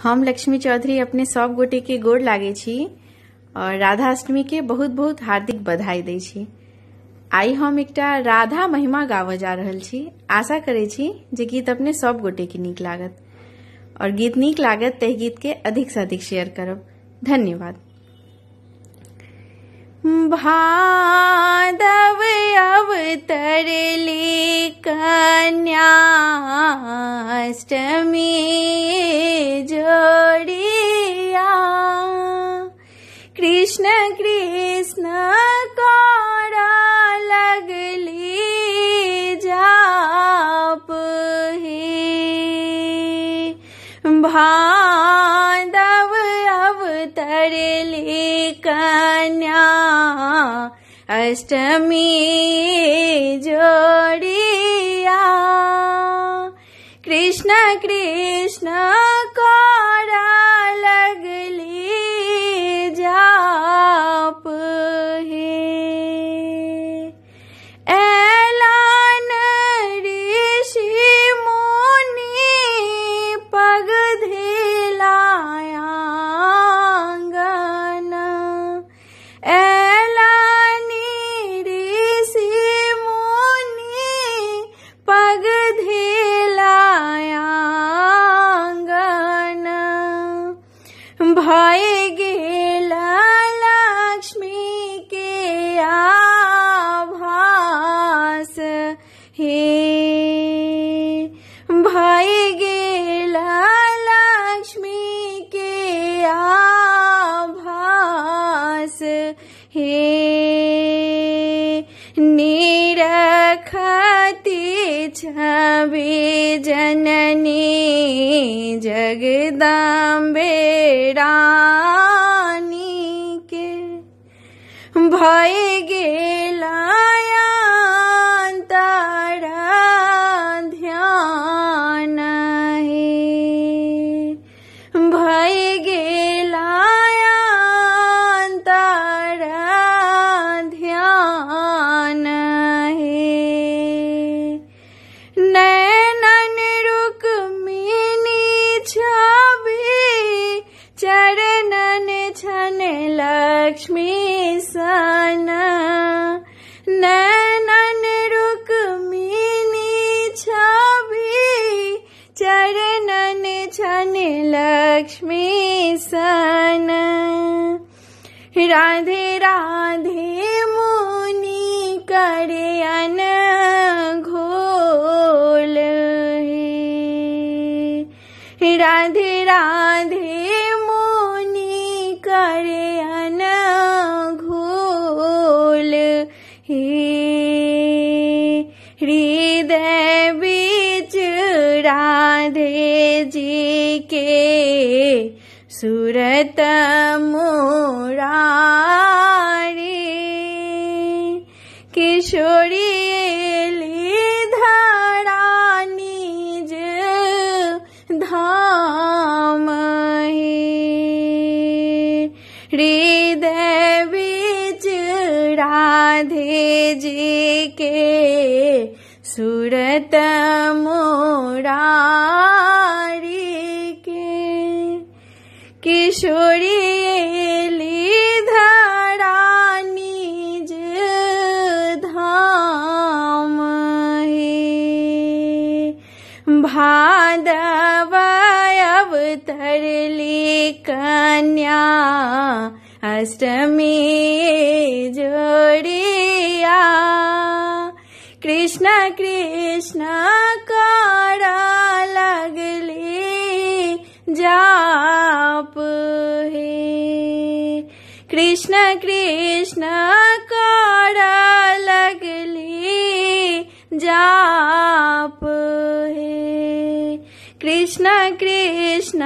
हम लक्ष्मी चौधरी अपने सब गोटे के गोड़ लागे छी और राधा अष्टमी के बहुत बहुत हार्दिक बधाई दै छी। आई हम एकटा राधा महिमा गावऽ जा रहल छी। आशा करे छी जे गीत अपने सब गोटे के नीक लागत और गीत नीक लागत तह गीत के अधिक से अधिक शेयर करब। धन्यवाद। भादव अवतरली कन्याष्टमी जोड़िया, कृष्ण कृष्ण करा लगली जाप हे। भादव अवतरली कन्या अष्टमी जोड़िया, कृष्ण कृष्ण करा लगली जाप हे। ऐलान ऋषि मुनि पग धिलायांगन, ऐलानी ऋषि मुनि पग धिलायांगन, भय गेला लक्ष्मी के आभास हे। भय गेला लक्ष्मी के आभास हे। निरखती छवि जननी जगदम्बे रानी के, भय गेला अंतर ध्यान हे। भय गेला अंतर ध्यान हे। नैनन रुक्मिणी छवि चरणन छन लक्ष्मी सन, नैनन रुक्मिणी छवि चरणन छन लक्ष्मी सन। राधे राधे मुनि करे अनघोल हे। राधे राधे मुनि करे अनघोल हे। हृदय बीच राधे जी के सूरत मुरारी, किशोरी धरा निज धाम हे। हृदय बीच राधे जी के सूरत मुरारी के, किशोरी धरा निज धाम हे। भादव अवतरली कन्या अष्टमी जोड़िया, कृष्ण कृष्ण करा लगली जाप हे। कृष्ण कृष्ण करा लगली जाप हे। कृष्ण कृष्ण